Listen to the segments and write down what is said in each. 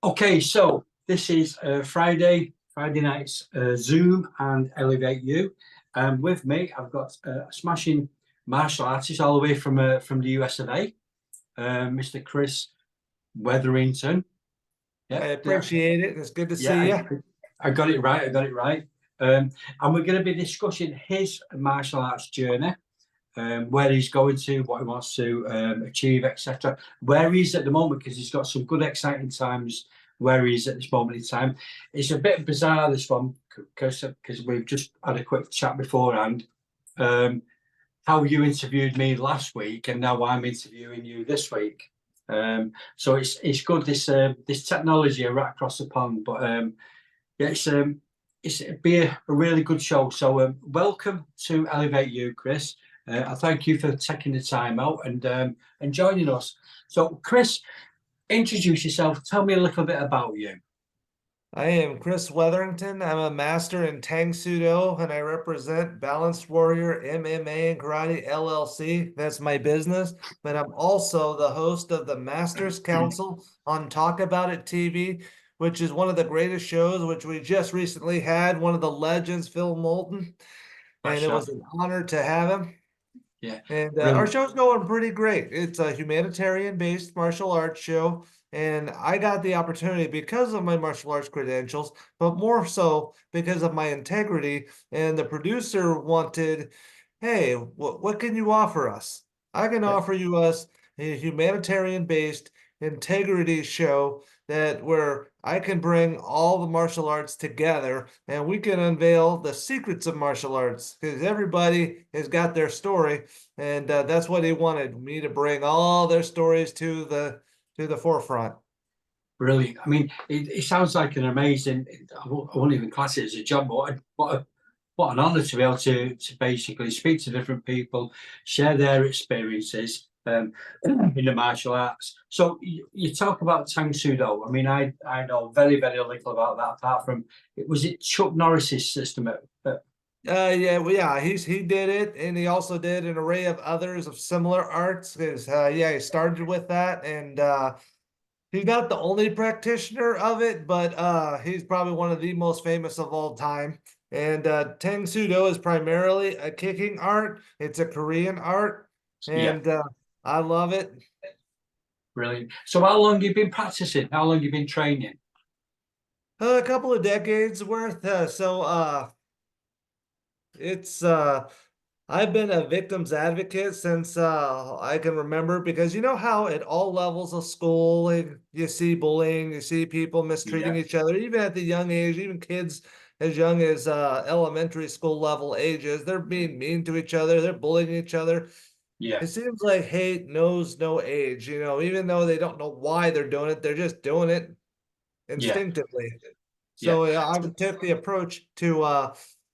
Okay, so this is Friday night's Zoom and Elevate You. With me, I've got a smashing martial artist all the way from the USA, Mr. Chris Wetherington. I Yeah, appreciate it. It's good to yeah, see you. I got it right. I got it right. And we're going to be discussing his martial arts journey, where he's going to, what he wants to achieve, etc. Where he's at the moment, because he's got some good, exciting times where he's at this moment in time. It's a bit bizarre, this one, because we've just had a quick chat beforehand. How you interviewed me last week, and now I'm interviewing you this week. So it's good, this technology right across the pond. But yeah, it'd be a really good show. So welcome to Elevate You, Chris. I thank you for taking the time out and joining us. So, Chris, introduce yourself. Tell me a little bit about you. I am Chris Wetherington. I'm a master in Tang Sudo, and I represent Balanced Warrior MMA and Karate LLC. That's my business. But I'm also the host of the Masters Council on Talk About It TV, which is one of the greatest shows, which we just recently had one of the legends, Phil Moulton, and it was an honor to have him. Yeah, And our show's going pretty great. It's a humanitarian-based martial arts show, and I got the opportunity because of my martial arts credentials, but more so because of my integrity. And the producer wanted, hey, what can you offer us? I can offer you us a humanitarian-based integrity show where I can bring all the martial arts together and we can unveil the secrets of martial arts because everybody has got their story, and that's what he wanted me to bring all their stories to the forefront. Brilliant. I mean, it sounds like an amazing. I won't even class it as a job, but what an honor to be able to basically speak to different people, share their experiences in the martial arts. So you talk about Tang Sudo. I mean, I know very little about that. Apart from was it Chuck Norris's system Yeah, he did it, and he also did an array of others of similar arts. Because he started with that, and he's not the only practitioner of it, but he's probably one of the most famous of all time. And Tang Sudo is primarily a kicking art. It's a Korean art, Yeah, and I love it. brilliant. So how long you been practicing? How long you been training? A couple of decades worth. It's I've been a victim's advocate since I can remember, because you know how at all levels of school you see bullying, you see people mistreating Yeah, each other, even at the young age, even kids as young as elementary school level ages, they're being mean to each other, they're bullying each other. yeah, It seems like hate knows no age, even though they don't know why they're doing it, they're just doing it yeah, instinctively. yeah, So I took the approach to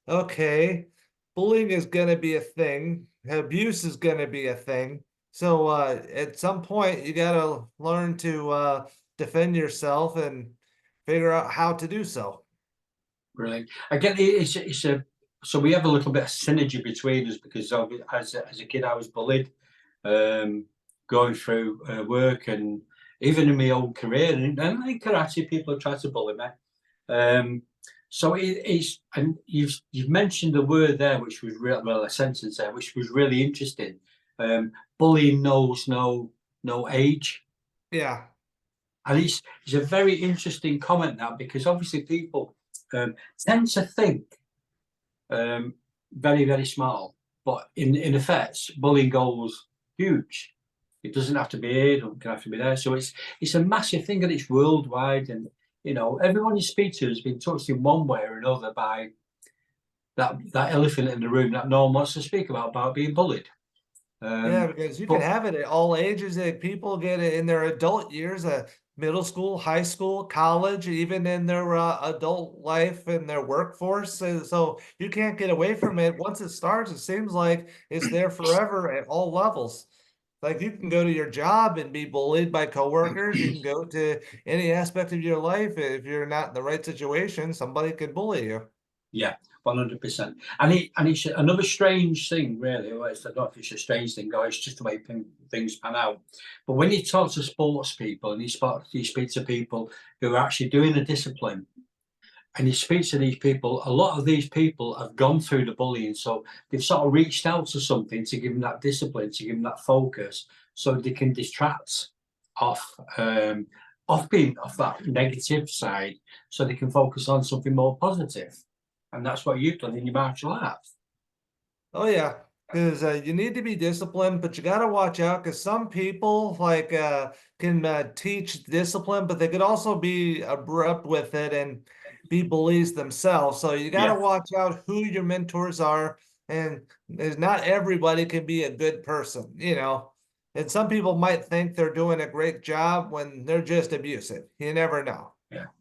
okay, bullying is gonna be a thing, abuse is gonna be a thing. So at some point you gotta learn to defend yourself and figure out how to do so. brilliant. Again, it's a so we have a little bit of synergy between us because as a kid I was bullied, um, going through work and even in my own career and in karate people have tried to bully me. So it's and you've mentioned a word there which was well, a sentence there which was really interesting. Bullying knows no age. Yeah. And it's a very interesting comment now because obviously people tend to think very small, but in effect, bullying goes huge. It doesn't have to be here, it doesn't have to be there. So it's a massive thing and it's worldwide. And everyone you speak to has been touched in one way or another by that elephant in the room that no one wants to speak about being bullied. Yeah, because you can But have it at all ages. People get it in their adult years, middle school, high school, college, even in their adult life and their workforce. So you can't get away from it. Once it starts, it seems like it's there forever at all levels. Like you can go to your job and be bullied by coworkers. You can go to any aspect of your life. If you're not in the right situation, somebody could bully you. yeah, 100%. And it's another strange thing, really. Well, I don't know if it's a strange thing, or it's just the way things pan out. But when you talk to sports people and you speak to people who are actually doing the discipline, and you speak to these people, a lot of these people have gone through the bullying, so they've sort of reached out to something to give them that discipline, to give them that focus, so they can distract off being off that negative side, so they can focus on something more positive. And that's what you've done in your martial arts. Oh yeah, because you need to be disciplined, but you got to watch out because some people like can teach discipline, but they could also be abrupt with it and be bullies themselves. So you got to Yeah, watch out who your mentors are, and there's not everybody can be a good person, you know. And some people might think they're doing a great job when they're just abusive. You never know.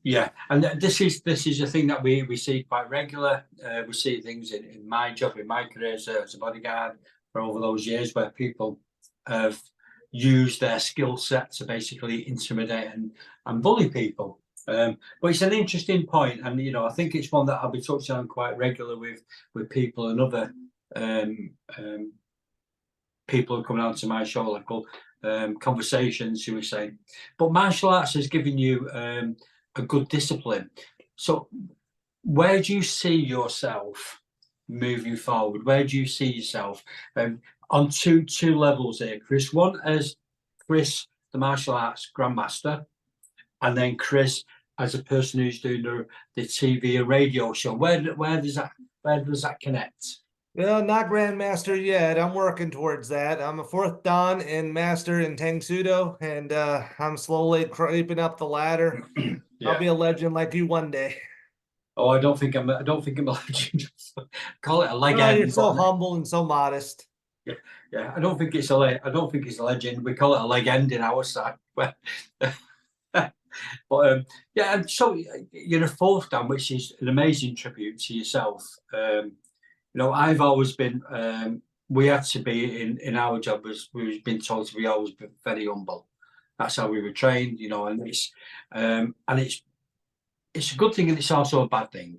yeah. And this is a thing that we see quite regular. We see things in my job, in my career as a bodyguard for over those years, where people have used their skill set to basically intimidate and bully people. But it's an interesting point, and I think it's one that I'll be touching on quite regular with people and other people who come down to my show, like conversations, you were saying. But martial arts has given you a good discipline. So where do you see yourself moving forward? Where do you see yourself on two levels here, Chris? One as Chris, the martial arts grandmaster, and then Chris as a person who's doing the TV and radio show. Where does that connect? Well, not Grandmaster yet. I'm working towards that. I'm a fourth Dan and master in Tang Sudo, and I'm slowly creeping up the ladder. I'll Yeah. be a legend like you one day. Oh, I don't think I'm a legend. Call it a Oh, you're legend. so humble and so modest. Yeah, yeah. I don't think it's a legend. We call it a legend in our side. But yeah, and so you're a fourth Dan, which is an amazing tribute to yourself. I've always been. We had to be in our job, as we've been told to be always be very humble. That's how we were trained, and it's a good thing and it's also a bad thing,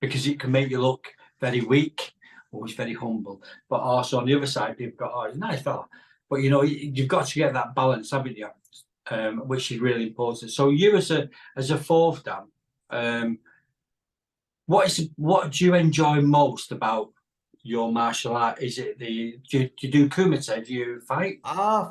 because it can make you look very weak, always very humble. But also on the other side, you've got, oh, he's a nice fella. But you've got to get that balance, haven't you? Which is really important. So you as a fourth Dan, what do you enjoy most about your martial art? Is it do you do kumite? Do you fight?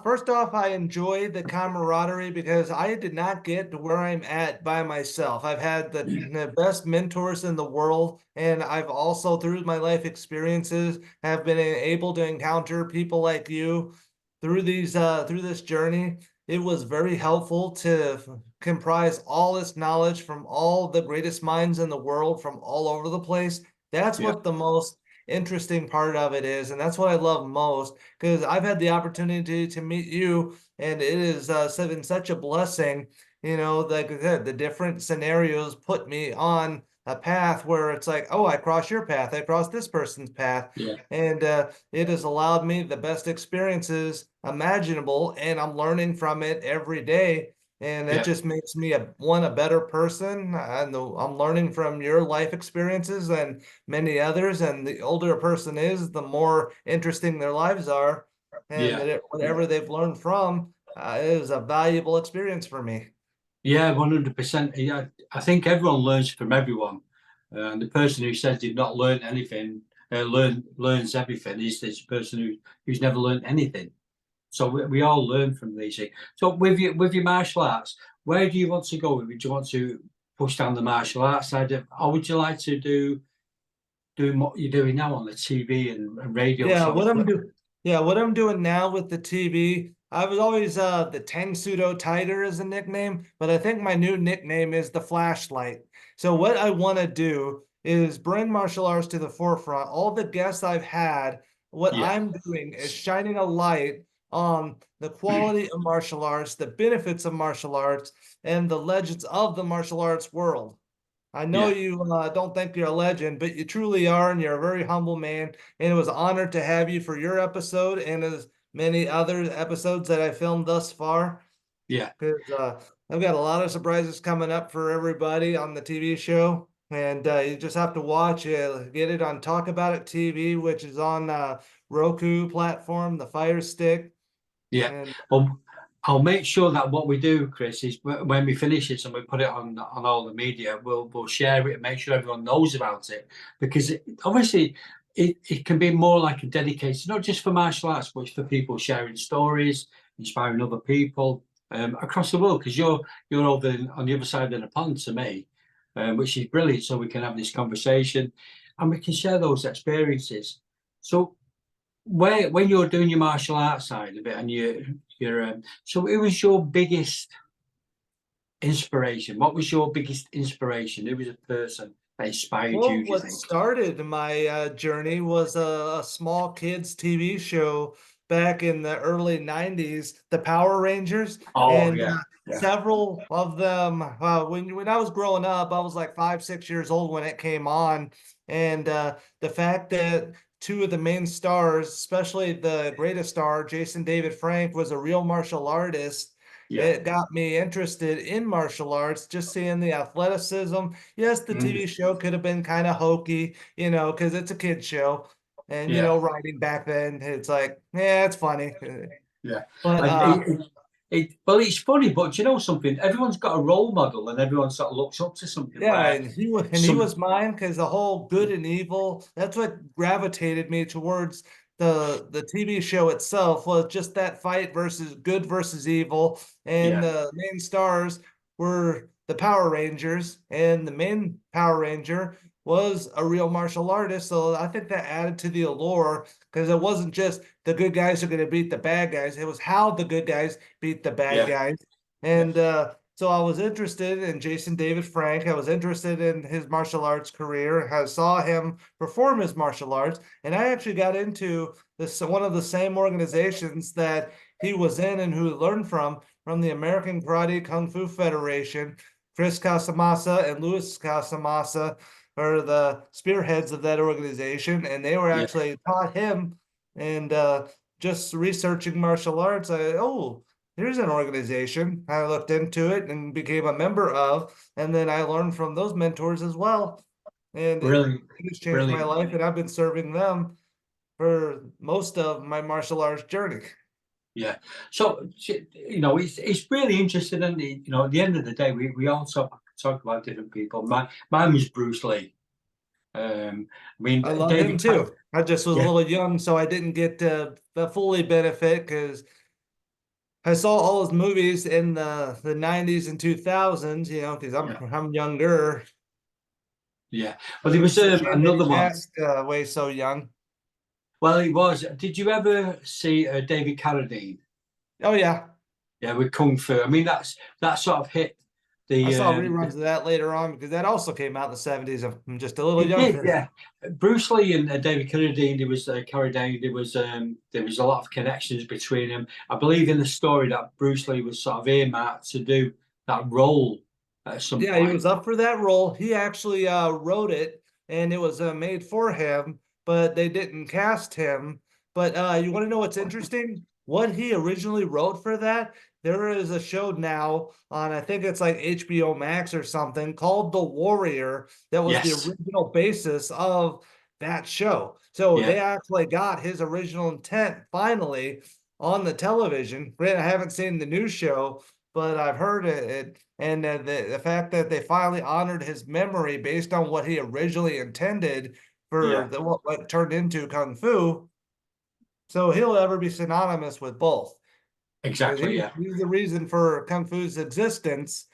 First off, I enjoy the camaraderie because I did not get to where I'm at by myself. I've had the best mentors in the world, and I've also, through my life experiences, have been able to encounter people like you through this journey. It was very helpful to comprise all this knowledge from all the greatest minds in the world from all over the place. That's Yeah, what the most interesting part of it is, and that's what I love most, because I've had the opportunity to meet you, and it is been such a blessing. Like I said, the different scenarios put me on a path where it's like, oh, I cross your path, I cross this person's path, yeah, and it has allowed me the best experiences imaginable, and I'm learning from it every day. And that yeah, just makes me a better person. And I'm learning from your life experiences and many others. And the older a person is, the more interesting their lives are. And yeah. that whatever they've learned from is a valuable experience for me. Yeah, 100%. Yeah, I think everyone learns from everyone. And the person who says they've not learned anything, learns everything, is this person who's never learned anything. So we all learn from these things. So with your martial arts, where do you want to go? Do you want to push down the martial arts side or would you like to do what you're doing now on the TV and radio Yeah, shows? what I'm doing now with the TV, I was always the Tang Pseudo Tiger as a nickname, but I think my new nickname is the Flashlight. So what I want to do is bring martial arts to the forefront. All the guests I've had, what Yeah, I'm doing is shining a light on the quality of martial arts, the benefits of martial arts, and the legends of the martial arts world. I know yeah. you don't think you're a legend, but you truly are, and you're a very humble man. And it was an honor to have you for your episode and as many other episodes that I filmed thus far. Yeah, Because I've got a lot of surprises coming up for everybody on the TV show. and you just have to watch it. Get it on Talk About It TV, which is on Roku platform, the Fire Stick, Yeah. and Well, I'll make sure that what we do, Chris, is when we finish this and we put it on all the media, we'll share it and make sure everyone knows about it, because obviously it can be more like a dedicated, not just for martial arts, but for people sharing stories, inspiring other people across the world. Because you're over on the other side of the pond to me, which is brilliant. So we can have this conversation and we can share those experiences. So when you're doing your martial arts side of it, and you're so it was your biggest inspiration. What was your biggest inspiration? Who was a person that inspired well, you, do you what think? started my journey was a small kids TV show back in the early 90s, the Power Rangers. Oh And yeah, yeah, several of them, when I was growing up, I was like 5, 6 years old when it came on. And the fact that two of the main stars, especially the greatest star, Jason David Frank, was a real martial artist. yeah. It got me interested in martial arts, just seeing the athleticism. Yes, the Mm, TV show could have been kind of hokey, because it's a kid show. And, yeah, writing back then, it's like, yeah, it's funny. yeah. But And well, it's funny, but do you know something? Everyone's got a role model, and everyone sort of looks up to something. yeah, Where and he was some, mine because the whole good and evil, that's what gravitated me towards the TV show itself, was just that fight versus good versus evil. And yeah, the main stars were the Power Rangers, and the main Power Ranger was a real martial artist. So I think that added to the allure, because it wasn't just the good guys are going to beat the bad guys, it was how the good guys beat the bad yeah, guys. yeah, And so I was interested in Jason David Frank. I was interested in his martial arts career. I saw him perform his martial arts, and I actually got into this one of the same organizations that he was in and who learned from the American Karate Kung Fu Federation. Chris Casamassa and Louis Casamassa are the spearheads of that organization, and they were yeah. actually taught him. And just researching martial arts, here's an organization. I looked into it and became a member of, and then I learned from those mentors as well. And it Brilliant, has changed my brilliant. life, and I've been serving them for most of my martial arts journey. Yeah. So it's really interesting, and at the end of the day, we all talk about different people. Mine was Bruce Lee. I mean, I love him David. too. I just was a Yeah, little young, so I didn't get the fully benefit, because I saw all his movies in the 90s and 2000s, because I'm yeah, I'm younger. yeah. Well, there was It's a shame that he another one. passed away so young. Well, it was. Did you ever see David Carradine? Oh yeah, Yeah, with Kung Fu. I mean, that sort of hit I the. saw reruns of that later on, because that also came out in the 70s. I'm just a little It did, younger. yeah. Bruce Lee and David Carradine. There was a lot of connections between them. I believe in the story that Bruce Lee was sort of earmarked to do that role at some Yeah, he point. was up for that role. He actually wrote it, and it was made for him, but they didn't cast him. But you want to know what's interesting? What he originally wrote for that, there is a show now on, I think it's like HBO Max or something, called The Warrior, that was the Yes. original basis of that show. So Yeah. they actually got his original intent finally on the television. Granted, I haven't seen the new show, but I've heard it. And the fact that they finally honored his memory based on what he originally intended for Yeah. what turned into Kung Fu, so he'll ever be synonymous with both, because Exactly. Yeah. he's the reason for Kung Fu's existence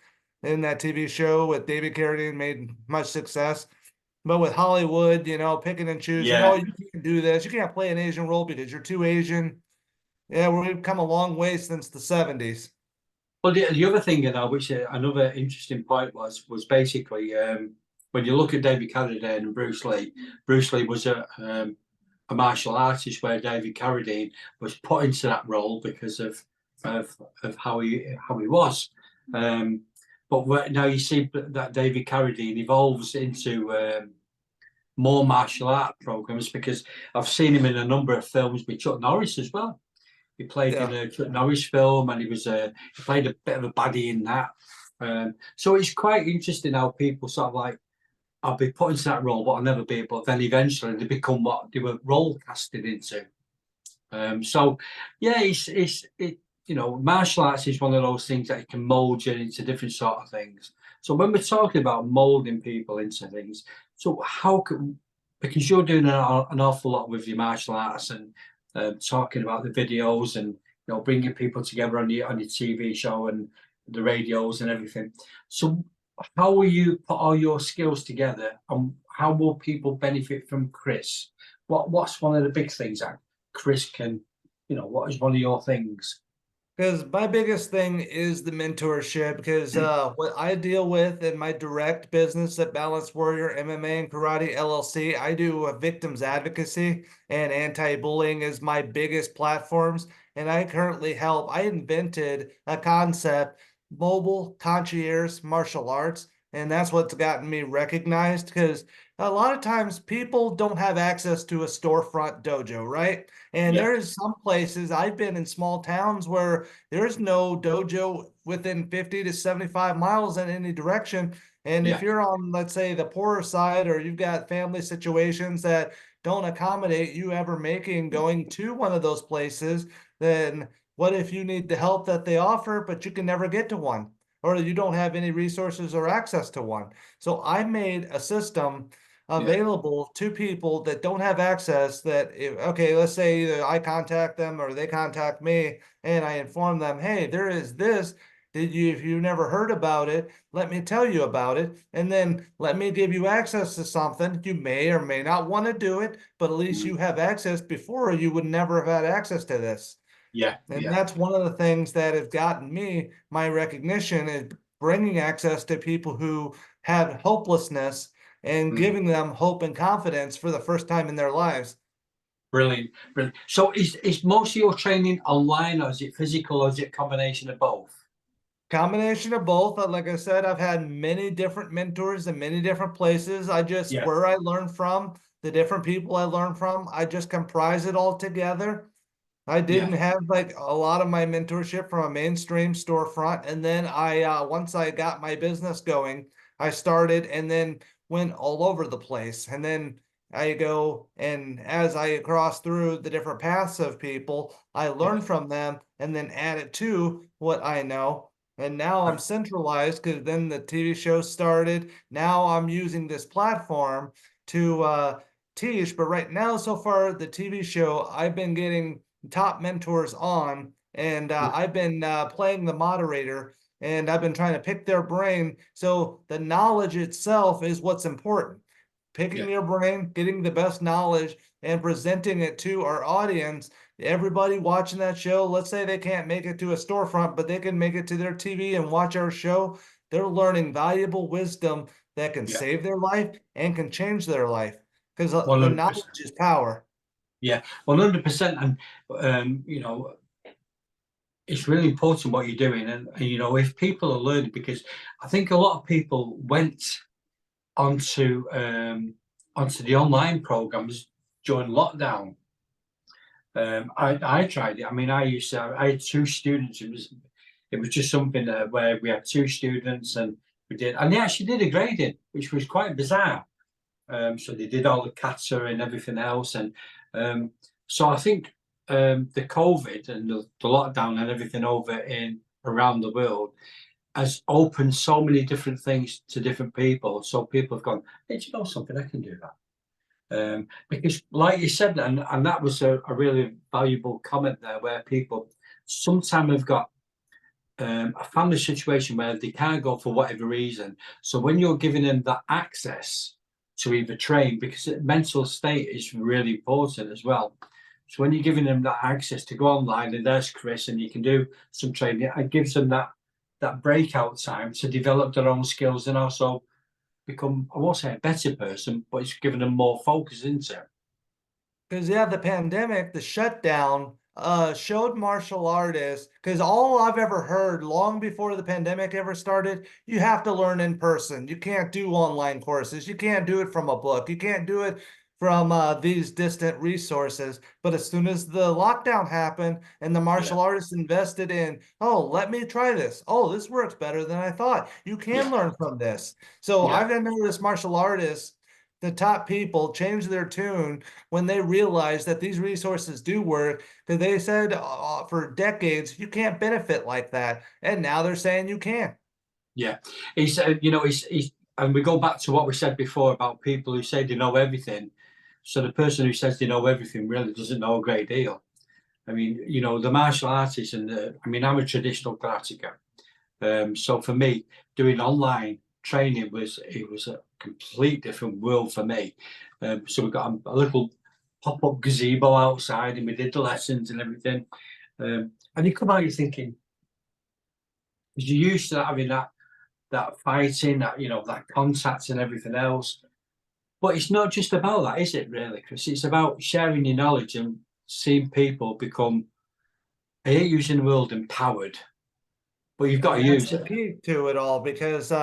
in that TV show. With David Carradine, made much success. But with Hollywood, picking and choosing, oh, Yeah. you can't do this, you can't play an Asian role because you're too Asian. Yeah, we've come a long way since the 70s. Well, the other thing, which another interesting point was basically when you look at David Carradine and Bruce Lee was a martial artist, where David Carradine was put into that role because of how he was. Um, but now you see that David Carradine evolves into more martial art programs, because I've seen him in a number of films with Chuck Norris as well. He played in Yeah. a Chuck Norris film, and he played a bit of a baddie in that. So it's quite interesting how people sort of like I'll be put into that role, but I'll never be. But then eventually they become what they were role casted into. So yeah, you know, martial arts is one of those things that it can mold you into different sort of things. So when we're talking about molding people into things, so how can, because you're doing an awful lot with your martial arts and talking about the videos and you know bringing people together on your TV show and the radios and everything. So how will you put all your skills together, and how will people benefit from Chris? What's one of the big things that Chris can, you know, what is one of your things? Because my biggest thing is the mentorship. Because what I deal with in my direct business at Balanced Warrior MMA and Karate LLC, I do victims advocacy, and anti-bullying is my biggest platforms. And I currently help. I invented a concept, mobile concierge martial arts, and that's what's gotten me recognized. Because a lot of times people don't have access to a storefront dojo, right? And Yeah, there is some places, I've been in small towns where there's no dojo within 50 to 75 miles in any direction. And if yeah, you're on, let's say, the poorer side, or you've got family situations that don't accommodate you ever making going to one of those places, then what if you need the help that they offer, but you can never get to one, or you don't have any resources or access to one? So I made a system yeah, available to people that don't have access. That if, okay, let's say either I contact them or they contact me, and I inform them, hey, there is this. Did you, if you never heard about it, let me tell you about it, and then let me give you access to something. You may or may not want to do it, but at least mm, you have access. Before, you would never have had access to this. yeah, And yeah, that's one of the things that has gotten me my recognition, is bringing access to people who have hopelessness and mm, giving them hope and confidence for the first time in their lives. brilliant, brilliant. So is most of your training online, or is it physical, or is it a combination of both? Combination of both. Like I said, I've had many different mentors in many different places. I just, Yeah, where I learned from, the different people I learned from, I just comprise it all together. I yeah, didn't have like a lot of my mentorship from a mainstream storefront. And then once I got my business going, I started and then went all over the place. And then I go, and as I cross through the different paths of people, I yeah, learn from them and then add it to what I know. And now I'm centralized, because then the TV show started. Now I'm using this platform to teach. But right now, so far, the TV show, I've been getting top mentors on, and yeah, I've been playing the moderator, and I've been trying to pick their brain. So the knowledge itself is what's important. yeah, Picking your brain, getting the best knowledge, and presenting it to our audience. Everybody watching that show, let's say they can't make it to a storefront, but they can make it to their TV and watch our show. They're learning valuable wisdom that can yeah. save their life and can change their life, because the 100%. knowledge is power. Yeah, 100%. And you know, it's really important what you're doing, and you know, if people are learning, because I think a lot of people went onto onto the online programs during lockdown. I tried it. I mean, I had two students. It was just something where we had two students and we did, and they actually did a grading, which was quite bizarre. So they did all the kata and everything else, and so I think the COVID and the lockdown and everything over in around the world has opened so many different things to different people. So people have gone, hey, do you know something? I can do that. Because, like you said, and that was a really valuable comment there, where people sometimes have got a family situation where they can't go for whatever reason. So when you're giving them that access to either train, because mental state is really important as well. So when you're giving them that access to go online, and there's Chris, and you can do some training, it gives them that breakout time to develop their own skills and also become, I won't say a better person, but it's giving them more focus into it. Because yeah, the pandemic, the shutdown, showed martial artists. Because all I've ever heard, long before the pandemic ever started, you have to learn in person. You can't do online courses. You can't do it from a book. You can't do it from these distant resources. But as soon as the lockdown happened and the martial artists invested in, oh, let me try this. Oh, this works better than I thought. You can learn from this. So Yeah. I've noticed martial artists, the top people, change their tune when they realize that these resources do work. Because they said for decades, you can't benefit like that. And now they're saying you can. Yeah. He's, he's, and we go back to what we said before about people who say they know everything. So the person who says they know everything really doesn't know a great deal. I mean, the martial artists I'm a traditional karateka. So for me, doing online training was a complete different world for me. So we got a little pop-up gazebo outside, and we did the lessons and everything. And you come out, you're thinking, because you're used to having that fighting, that contact and everything else. But it's not just about that, is it? Really, Chris? It's about sharing your knowledge and seeing people become, I hate using the word empowered, but you've got to And that's use the it. key to it all, because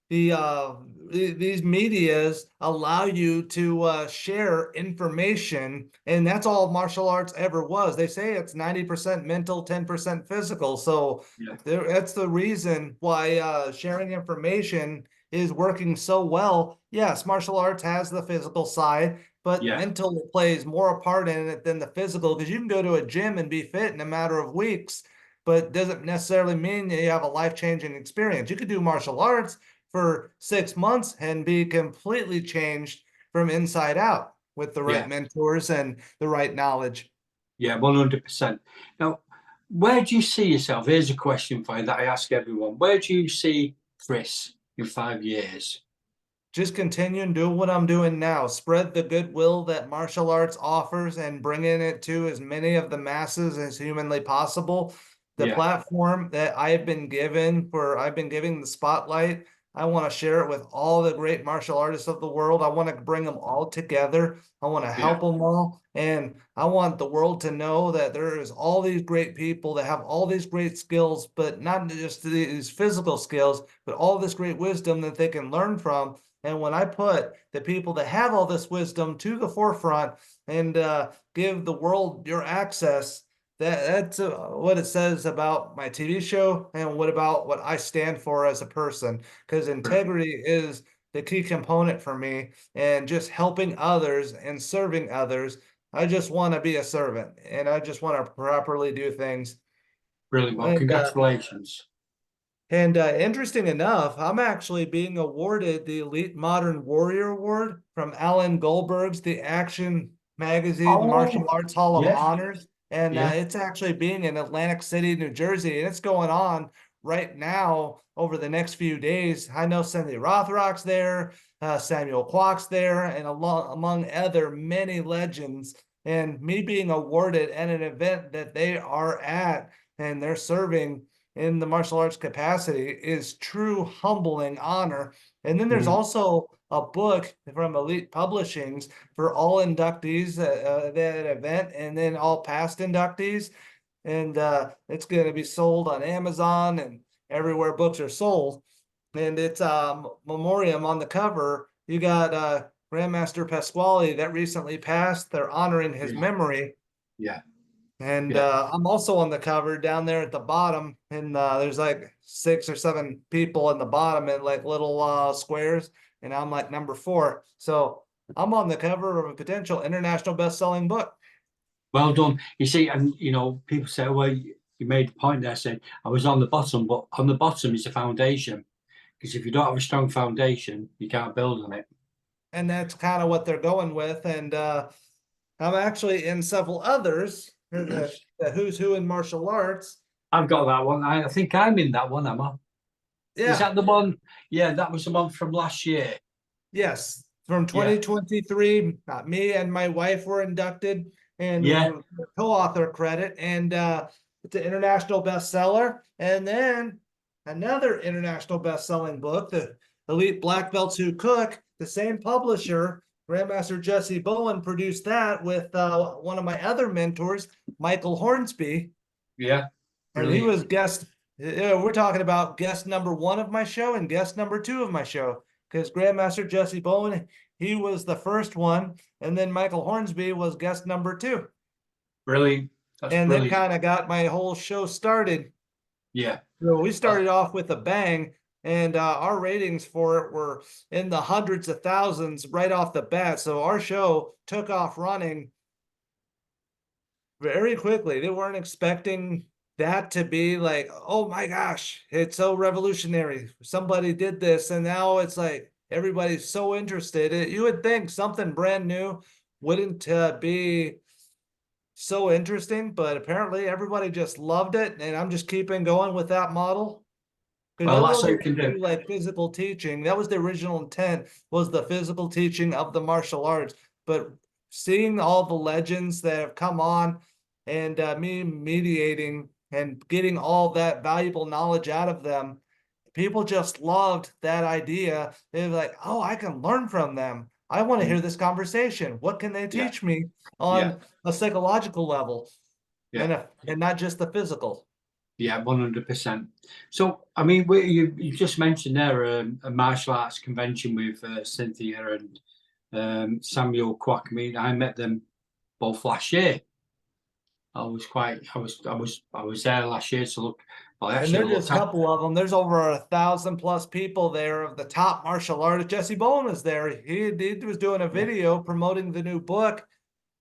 these medias allow you to share information, and that's all martial arts ever was. They say it's 90% mental, 10% physical. So Yeah. that's the reason why sharing information is working so well. Yes, martial arts has the physical side, but Yeah. mental plays more a part in it than the physical, because you can go to a gym and be fit in a matter of weeks, but doesn't necessarily mean that you have a life-changing experience. You could do martial arts for 6 months and be completely changed from inside out with the right Yeah. mentors and the right knowledge. Yeah, 100%. Now, where do you see yourself? Here's a question for you that I ask everyone. Where do you see Chris in 5 years? Just continue and do what I'm doing now. Spread the goodwill that martial arts offers and bringing it to as many of the masses as humanly possible. The Yeah. platform that I've been giving the spotlight, I want to share it with all the great martial artists of the world. I want to bring them all together. I want to Yeah. help them all. And I want the world to know that there is all these great people that have all these great skills, but not just these physical skills, but all this great wisdom that they can learn from. And when I put the people that have all this wisdom to the forefront and give the world your access, that's what it says about my TV show and what I stand for as a person. Because integrity is the key component for me, and just helping others and serving others. I just want to be a servant, and I just want to properly do things. Brilliant. Well, And congratulations. interesting enough, I'm actually being awarded the Elite Modern Warrior Award from Alan Goldberg's The Action Magazine Oh, Martial Arts Hall of yeah. Honors. And Yeah. it's actually being in Atlantic City, New Jersey, and it's going on right now over the next few days. I know Cindy Rothrock's there, Samuel Kwok's there, and among other many legends. And me being awarded at an event that they are at and they're serving in the martial arts capacity is true humbling honor. And then there's Mm. also a book from Elite Publishings for all inductees at that event, and then all past inductees. And it's going to be sold on Amazon and everywhere books are sold. And it's memoriam on the cover. You got Grandmaster Pasquale that recently passed. They're honoring his Yeah. memory. Yeah. And Yeah. I'm also on the cover down there at the bottom, and there's like 6 or 7 people in the bottom in like little squares, and I'm like number 4. So I'm on the cover of a potential international best-selling book. Well done. You see, and people say, well, you made the point there saying I was on the bottom, but on the bottom is the foundation. Because if you don't have a strong foundation, you can't build on it. And that's kind of what they're going with. And I'm actually in several others, the who's who in martial arts. I've got that one. I think I'm in that one, Emma. Is Yeah. that the one? Yeah, that was the one from last year. Yes, from Yeah. 2023, me and my wife were inducted, and Yeah. co-author credit, and it's an international bestseller. And then another international best-selling book, the Elite Black Belts Who Cook, the same publisher, Grandmaster Jesse Bowen, produced that with one of my other mentors, Michael Hornsby. Yeah. And he Brilliant. was guest. We're talking about guest number 1 of my show and guest number 2 of my show, because Grandmaster Jesse Bowen, he was the first one, and then Michael Hornsby was guest number 2. Brilliant. That's And that brilliant. kind of got my whole show started. Yeah. So we started off with a bang, and our ratings for it were in the hundreds of thousands right off the bat. So our show took off running very quickly. They weren't expecting that to be like, oh my gosh, it's so revolutionary. Somebody did this, and now it's like everybody's so interested. You would think something brand new wouldn't be so interesting, but apparently everybody just loved it, and I'm just keeping going with that model. Because I Well, that's what really you can do do. like physical teaching. That was the original intent, was the physical teaching of the martial arts. But seeing all the legends that have come on, and me mediating and getting all that valuable knowledge out of them, people just loved that idea. They're like, oh, I can learn from them. I want to hear this conversation. What can they Yeah. teach me Yeah. on a psychological level, Yeah. and not just the physical? Yeah, 100%. So, I mean, you just mentioned there a martial arts convention with Cynthia and Samuel Kwok. I mean, I met them both last year. I was there last year to look. Well, And actually, I there's just looked a at. couple of them. There's over 1,000+ people there of the top martial artists. Jesse Bowen was there. He was doing a Yeah, video promoting the new book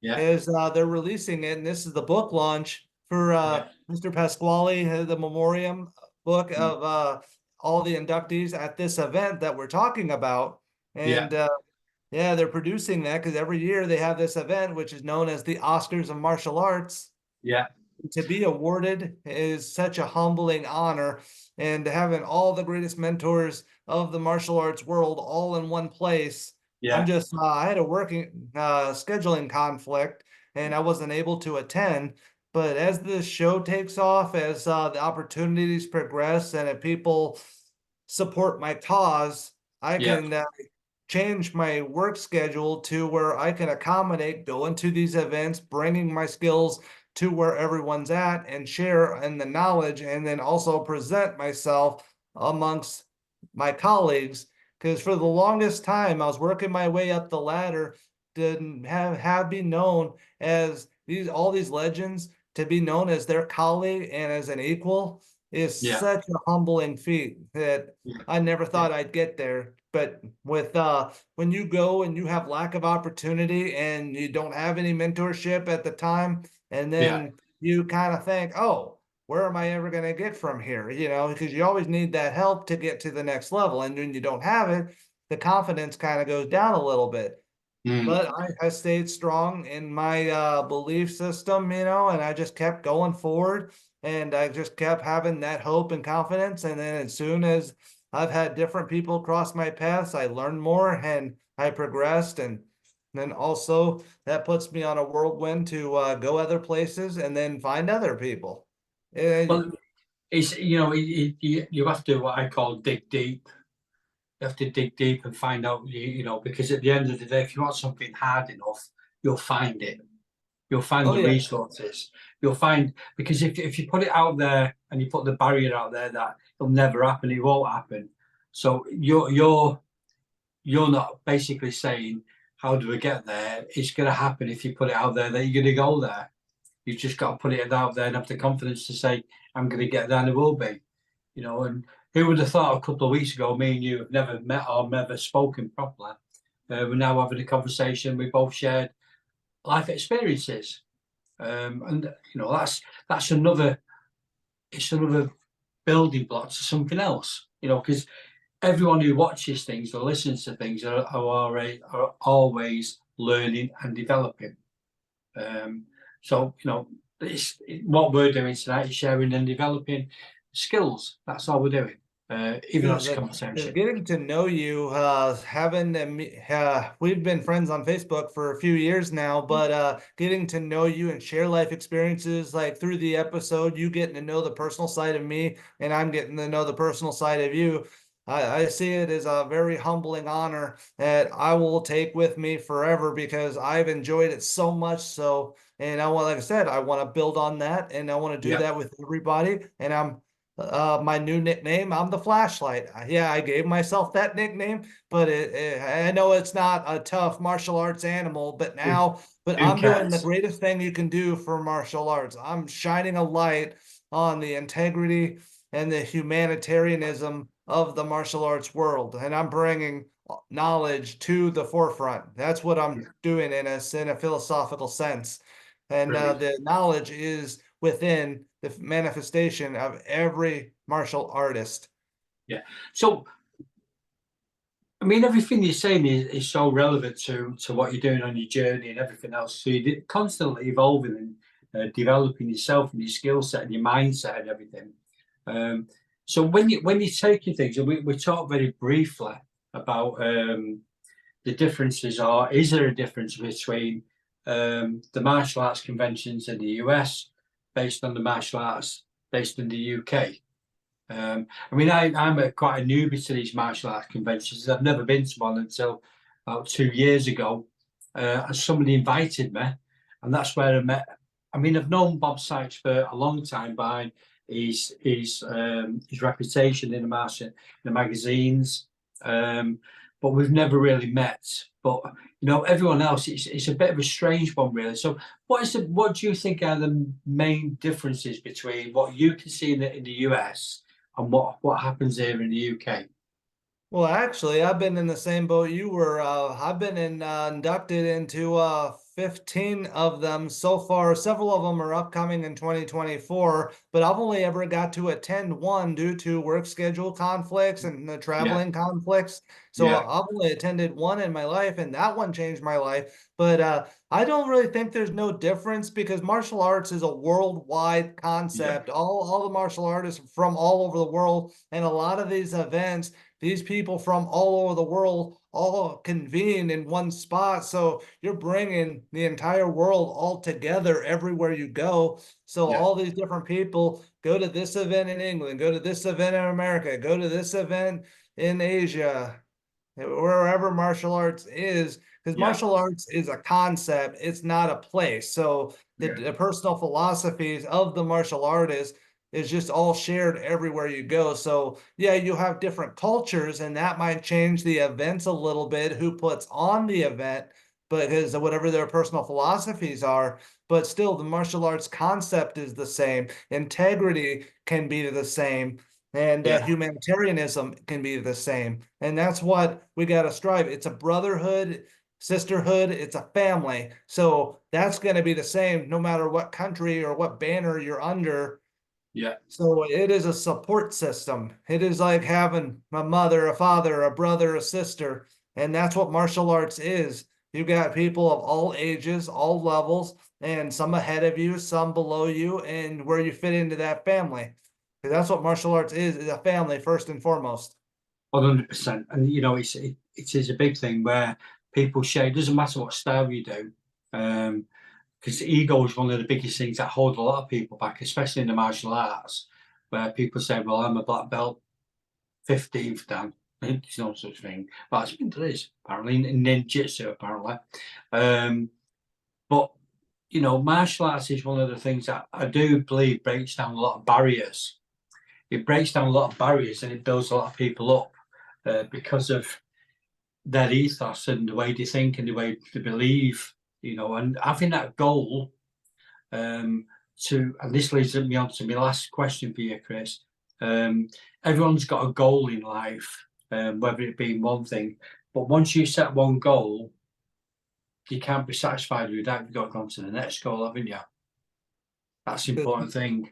yeah, as they're releasing it. And this is the book launch for yeah, Mr. Pasquale, the memoriam book mm, of all the inductees at this event that we're talking about. yeah, And yeah, they're producing that because every year they have this event, which is known as the Oscars of Martial Arts. yeah, To be awarded is such a humbling honor, and having all the greatest mentors of the martial arts world all in one place. I'm yeah, just I had a working scheduling conflict, and I wasn't able to attend. But as this show takes off, as the opportunities progress, and if people support my cause, I yeah, can change my work schedule to where I can accommodate going to these events, bringing my skills to where everyone's at, and share in the knowledge, and then also present myself amongst my colleagues. Because for the longest time, I was working my way up the ladder, didn't have been known as all these legends. To be known as their colleague and as an equal is yeah, such a humbling feat that yeah, I never yeah, thought I'd get there. But with when you go and you have lack of opportunity and you don't have any mentorship at the time, and yeah, then you kind of think, oh, where am I ever going to get from here? Because you always need that help to get to the next level. And when you don't have it, the confidence kind of goes down a little bit. mm, But I stayed strong in my belief system, and I just kept going forward, and I just kept having that hope and confidence. And then as soon as I've had different people cross my paths, I learned more and I progressed. And then also that puts me on a whirlwind to go other places and then find other people. And well, it's you have to what I call dig deep. You have to dig deep and find out, because at the end of the day, if you want something hard enough, you'll find it. You'll find oh the yeah, resources. You'll find, because if you put it out there and you put the barrier out there that it'll never happen, it won't happen. So you're not basically saying, how do we get there? It's going to happen if you put it out there that you're going to go there. You just got to put it out there and have the confidence to say, I'm going to get there, and it will be. And who would have thought a couple of weeks ago, me and you have never met or never spoken properly. We're now having a conversation. We both shared life experiences, and that's another. It's another building block to something else. Because everyone who watches things or listens to things are always learning and developing. So it's what we're doing tonight is sharing and developing skills. That's all we're doing. Even Is that's a that is conversation. getting to know you, having we've been friends on Facebook for a few years now, but getting to know you and share life experiences like through the episode, you getting to know the personal side of me, and I'm getting to know the personal side of you. I see it as a very humbling honor that I will take with me forever because I've enjoyed it so much. So, and like I said, I want to build on that, and I want to do Yeah, that with everybody, and I'm my new nickname. I'm the flashlight. Yeah, I gave myself that nickname, but I know it's not a tough martial arts animal, but Who I'm doing the cares? greatest thing you can do for martial arts. I'm shining a light on the integrity and the humanitarianism of the martial arts world, and I'm bringing knowledge to the forefront. That's what I'm Yeah, doing in a philosophical sense. And brilliant. the knowledge is within the manifestation of every martial artist. Yeah. So, I mean, everything you're saying is so relevant to what you're doing on your journey and everything else. So you're constantly evolving and developing yourself and your skill set and your mindset and everything. Um, so when you're taking things, and we talked very briefly about the differences, or is there a difference between the martial arts conventions in the US based on the martial arts based in the UK? I mean, I'm quite a newbie to these martial arts conventions. I've never been to one until about 2 years ago. And somebody invited me, and that's where I met. I mean, I've known Bob Sykes for a long time by his reputation in the magazines, but we've never really met. But everyone else, it's a bit of a strange one, really. So, what do you think are the main differences between what you can see in the US and what happens here in the UK? Well, actually, I've been in the same boat you were. I've been inducted into 15 of them so far. Several of them are upcoming in 2024, but I've only ever got to attend one due to work schedule conflicts and the Yeah, traveling conflicts. So yeah, I've only attended one in my life, and that one changed my life. But I don't really think there's no difference because martial arts is a worldwide yeah, concept. All the martial artists from all over the world, and a lot of these events, these people from all over the world all convene in one spot. So you're bringing the entire world all together everywhere you go. So yeah, all these different people go to this event in England, go to this event in America, go to this event in Asia, wherever martial arts is, because yeah, martial arts is a concept, it's not a place. So yeah, the personal philosophies of the martial artist is just all shared everywhere you go. So yeah, you have different cultures, and that might change the events a little bit, who puts on the event, because of whatever their personal philosophies are. But still, the martial arts concept is the same. Integrity can be the same, and yeah, humanitarianism can be the same. And that's what we got to strive. It's a brotherhood, sisterhood, it's a family. So that's going to be the same no matter what country or what banner you're under. yeah, So it is a support system. It is like having a mother, a father, a brother, a sister. And that's what martial arts is. You got people of all ages, all levels, and some ahead of you, some below you, and where you fit into that family. 'Cause that's what martial arts is a family first and foremost. 100%. And it is a big thing where people share. It doesn't matter what style you do, because ego is one of the biggest things that hold a lot of people back, especially in the martial arts, where people say, "Well, I'm a black belt, 15th dan." There's no such thing. But I think there is apparently in ninjutsu, apparently. Um, But martial arts is one of the things that I do believe breaks down a lot of barriers. It breaks down a lot of barriers and it builds a lot of people up because of their ethos and the way they think and the way they believe. And having that goal um, and this leads me on to my last question for you, Chris. Um, Everyone's got a goal in life, whether it be one thing, but once you set one goal, you can't be satisfied with that. You've got to go on to the next goal, haven't you? That's the important thing.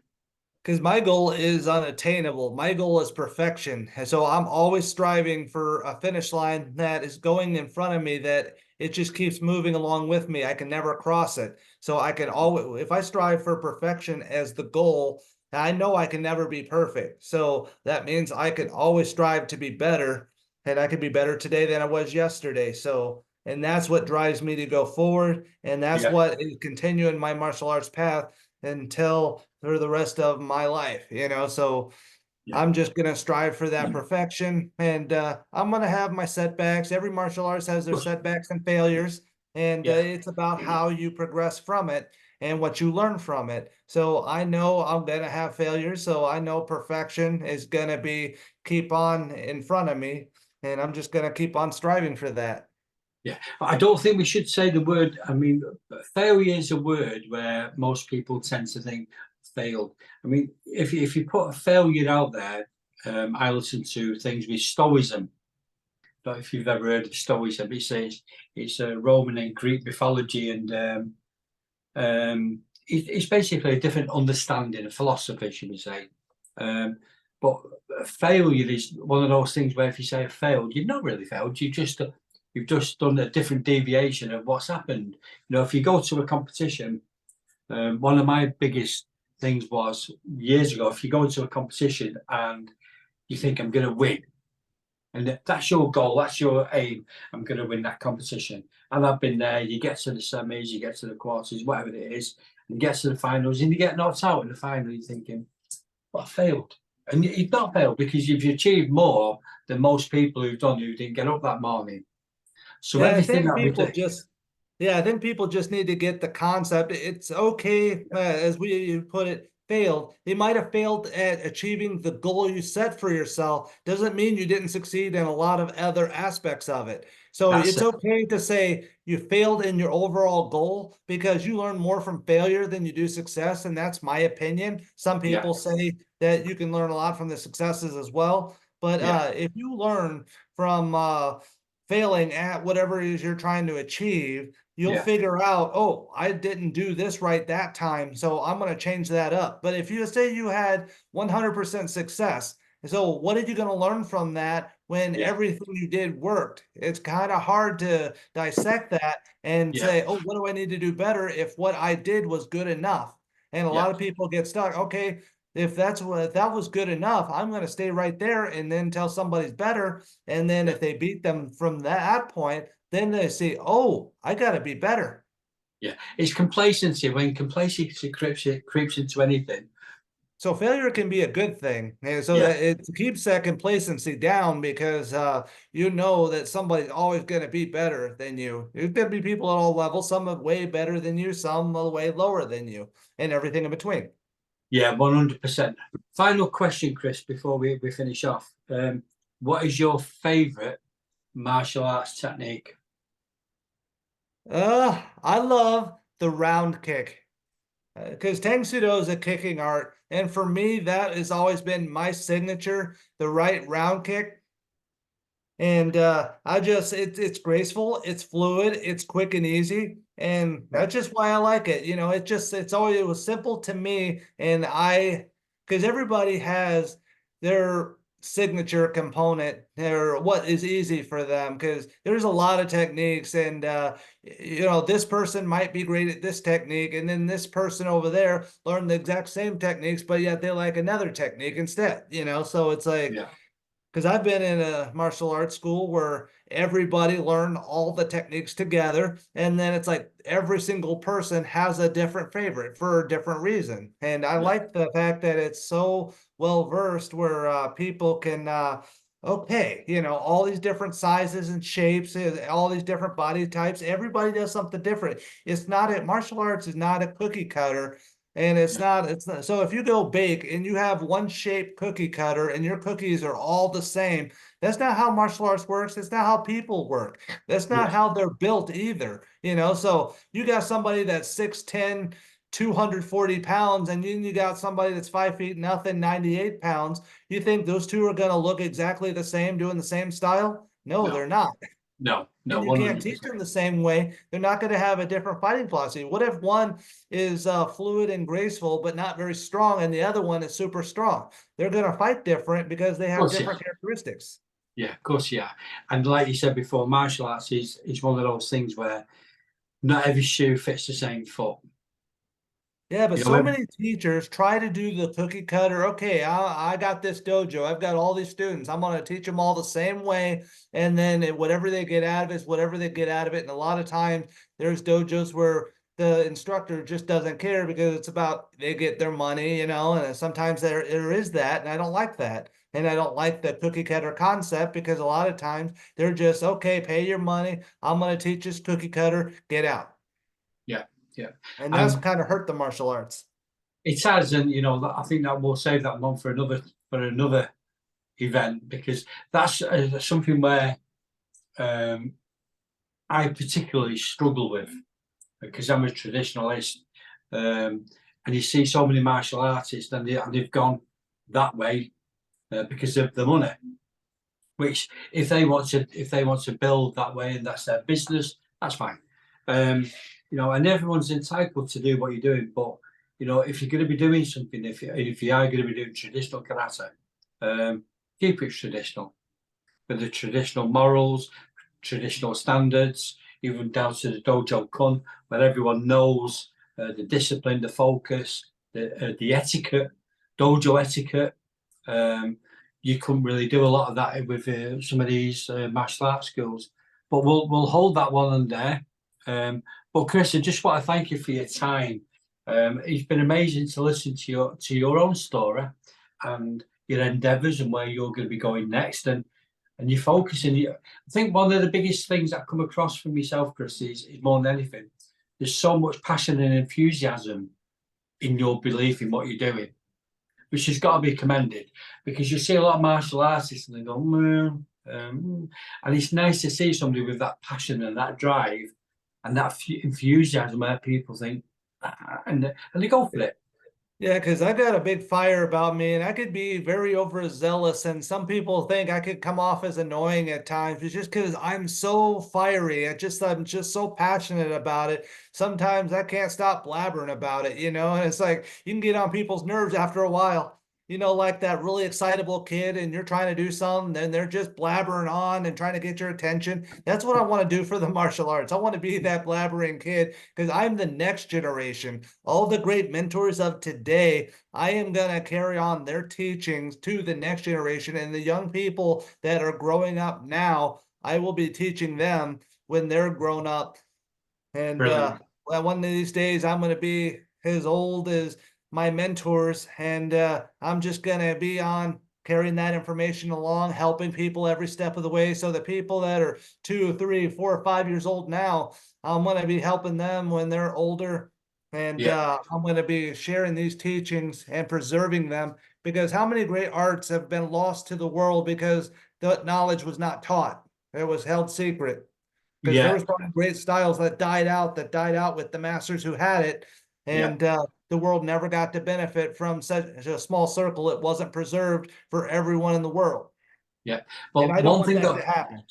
Because my goal is unattainable. My goal is perfection. And so I'm always striving for a finish line that is going in front of me, that it just keeps moving along with me. I can never cross it. So I can always, if I strive for perfection as the goal, I know I can never be perfect. So that means I can always strive to be better, and I can be better today than I was yesterday. So, and that's what drives me to go forward. And that's Yeah, what is continuing my martial arts path until for the rest of my life. So yeah, I'm just gonna strive for that perfection, and I'm gonna have my setbacks. Every martial artist has their good. setbacks and failures, and Yeah, it's about how you progress from it. and what you learn from it. So I know I'm going to have failures. So I know perfection is going to be keep on in front of me. And I'm just going to keep on striving for that. Yeah, I don't think we should say the word. I mean, failure is a word where most people tend to think failed. I mean, if you put a failure out there, I listen to things with Stoicism. Don't know if you've ever heard of Stoicism. It's a Roman and Greek mythology, and it's basically a different understanding of philosophy, should we say? But failure is one of those things where if you say I failed, you've not really failed. You've just done a different deviation of what's happened. You know, if you go to a competition, one of my biggest things was years ago. If you go into a competition and you think I'm going to win, and that's your goal, that's your aim. I'm going to win that competition. And I've been there. You get to the semis, you get to the quarters, whatever it is, and you get to the finals, and you get knocked out in the final. You're thinking, "Well, I failed," and you've not failed because you've achieved more than most people who didn't get up that morning. So Yeah, I everything think that we people do, just, yeah, I think people just need to get the concept. It's okay, as we put it, failed. They might have failed at achieving the goal you set for yourself. Doesn't mean you didn't succeed in a lot of other aspects of it. So that's it's it. okay to say you failed in your overall goal because you learn more from failure than you do success. And that's my opinion. Some Yeah, people say that you can learn a lot from the successes as well. But yeah, if you learn from failing at whatever it is you're trying to achieve, you'll yeah, figure out, oh, I didn't do this right that time, so I'm going to change that up. But if you say you had 100% success, so what are you going to learn from that when yeah, everything you did worked? It's kind of hard to dissect that and yeah, say, oh, what do I need to do better if what I did was good enough? And a yeah, lot of people get stuck. Okay, if that was good enough, I'm going to stay right there and then tell somebody's better. And then yeah. if they beat them from that point, then they say, oh, I got to be better. Yeah, it's complacency. When complacency creeps into anything, So failure can be a good thing. And so yeah, that it keeps that complacency down because you know that somebody's always going to be better than you. There's going to be people at all levels, some are way better than you, some are way lower than you, and everything in between. yeah, 100%. Final question, Chris, before we finish off. What is your favorite martial arts technique? I love the round kick. Because Tang Sudo is a kicking art, and for me, that has always been my signature, the right round kick. And I just it's graceful, it's fluid, it's quick and easy, and Yeah, that's just why I like it. You know, it was simple to me, and because everybody has their signature component or what is easy for them because there's a lot of techniques and this person might be great at this technique and then this person over there learned the exact same techniques but yet they like another technique instead, so it's like yeah, because I've been in a martial arts school where everybody learned all the techniques together, and then it's like every single person has a different favorite for a different reason. And I yeah, like the fact that it's so well versed where people can, okay, all these different sizes and shapes, all these different body types. Everybody does something different. It's not a martial arts is not a cookie cutter. And yeah, it's not, so if you go bake and you have one shape cookie cutter and your cookies are all the same, that's not how martial arts works. That's not how people work. That's not yeah, how they're built either. So you got somebody that's 6'10", 240 pounds, and then you got somebody that's 5 feet nothing, 98 pounds. You think those two are going to look exactly the same, doing the same style? No, no, they're not. no, And you can't teach 100%. them the same way. They're not going to have a different fighting philosophy. What if one is fluid and graceful, but not very strong, and the other one is super strong? They're going to fight different because they Of have course, yeah, different characteristics. yeah, of course, yeah. And like you said before, martial arts is one of those things where not every shoe fits the same foot. Yeah, but You know, so many teachers try to do the cookie cutter. Okay, I got this dojo. I've got all these students. I'm going to teach them all the same way. And then whatever they get out of it is whatever they get out of it. And a lot of times there's dojos where the instructor just doesn't care because it's about they get their money, and sometimes there is that. And I don't like that. And I don't like the cookie cutter concept because a lot of times they're just, okay, pay your money. I'm going to teach this cookie cutter, get out. yeah. Yeah. And that's And kind of hurt the martial arts. it has, and I think that we'll save that one for another event, because that's something where I particularly struggle with, because I'm a traditionalist, and you see so many martial artists, and they've gone that way because of the money. Which, if they want to build that way and that's their business, that's fine. And everyone's entitled to do what you're doing, but if you're going to be doing something, if you are going to be doing traditional karate, keep it traditional, with the traditional morals, traditional standards, even down to the dojo kun, where everyone knows the discipline, the focus, the etiquette, dojo etiquette. You couldn't really do a lot of that with some of these martial arts schools, but we'll hold that one on there. But Chris, I just want to thank you for your time. It's been amazing to listen to your own story and your endeavours and where you're going to be going next, and you're focusing. I think one of the biggest things that come across from yourself, Chris, is more than anything, there's so much passion and enthusiasm in your belief in what you're doing, which has got to be commended, because you see a lot of martial artists and they go, and it's nice to see somebody with that passion and that drive and that enthusiasm where people think, and they go for it. Yeah, because I got a big fire about me, and I could be very overzealous, and some people think I could come off as annoying at times. It's just because I'm so fiery. I'm just so passionate about it. Sometimes I can't stop blabbering about it, and it's like you can get on people's nerves after a while. Like that really excitable kid, and you're trying to do something, and they're just blabbering on and trying to get your attention. That's what I want to do for the martial arts. I want to be that blabbering kid, because I'm the next generation. All the great mentors of today, I am going to carry on their teachings to the next generation, and the young people that are growing up now, I will be teaching them when they're grown up. And Brilliant. one of these days, I'm going to be as old as my mentors, and I'm just going to be on carrying that information along, helping people every step of the way. So the people that are 2, 3, 4, 5 years old now, I'm going to be helping them when they're older. And I'm going to be sharing these teachings and preserving them, because how many great arts have been lost to the world because the knowledge was not taught? It was held secret. Because there was probably great styles that died out with the masters who had it. And the world never got to benefit from such a small circle. It wasn't preserved for everyone in the world. Yeah. And Well, I don't want that to happen.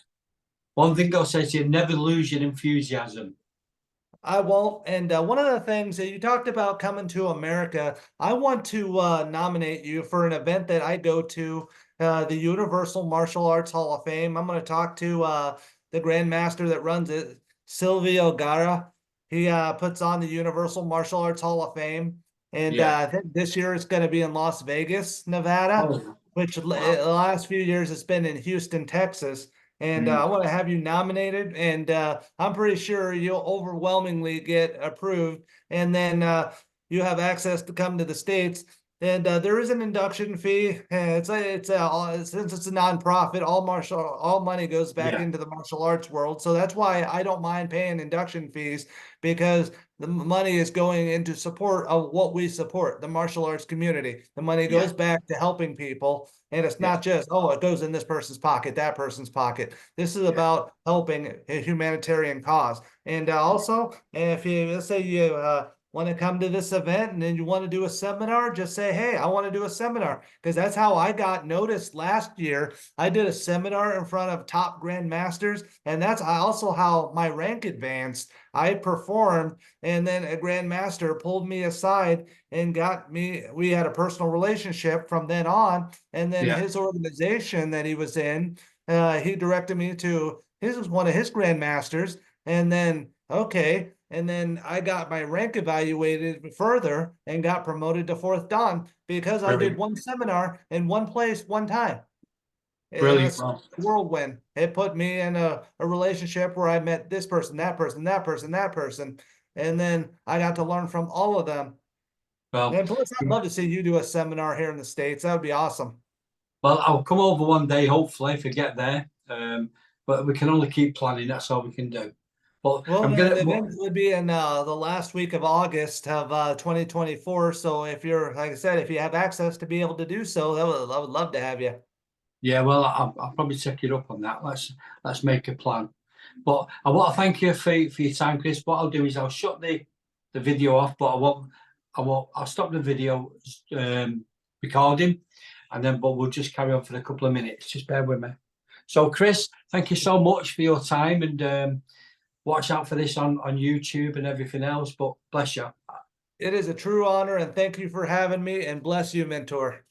One thing I'll say to you, never lose your enthusiasm. I won't. And one of the things that you talked about coming to America, I want to nominate you for an event that I go to, the Universal Martial Arts Hall of Fame. I'm going to talk to the Grandmaster that runs it, Silvio Gara. He puts on the Universal Martial Arts Hall of Fame. And I think this year it's going to be in Las Vegas, Nevada, which the last few years it's been in Houston, Texas. And I want to have you nominated, and I'm pretty sure you'll overwhelmingly get approved. And then you have access to come to the States. And there is an induction fee. And since it's a nonprofit, all money goes back into the martial arts world. So that's why I don't mind paying induction fees, because the money is going into support of what we support, the martial arts community. The money goes back to helping people. And it's not just, oh, it goes in this person's pocket, that person's pocket. This is about helping a humanitarian cause. And also, if you, let's say you want to come to this event and then you want to do a seminar, just say, hey, I want to do a seminar. Because that's how I got noticed last year. I did a seminar in front of top grandmasters, and that's also how my rank advanced. I performed, and then a grandmaster pulled me aside and got me, we had a personal relationship from then on. And then his organization that he was in, he directed me to one of his grandmasters. And then, okay. And then I got my rank evaluated further and got promoted to 4th Dan, because I did one seminar in one place, one time. Brilliant. Whirlwind. It put me in a relationship where I met this person, that person, that person, that person. And then I got to learn from all of them. Well, and plus, I'd love to see you do a seminar here in the States. That would be awesome. Well, I'll come over one day, hopefully, if I get there. But we can only keep planning. That's all we can do. But Well, I'm the gonna. event would be in the last week of August of 2024. So if you're, like I said, if you have access to be able to do so, I would love to have you. Yeah, well, I'll probably take you up on that. Let's make a plan. But I want to thank you for your time, Chris. What I'll do is I'll shut the video off, but I'll stop the video recording, and then but we'll just carry on for a couple of minutes. Just bear with me. So, Chris, thank you so much for your time, and watch out for this on YouTube and everything else. But bless you. It is a true honor, and thank you for having me, and bless you, mentor.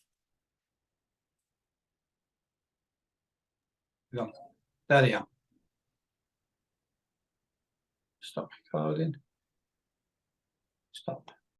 There you are. Stop recording. Stop.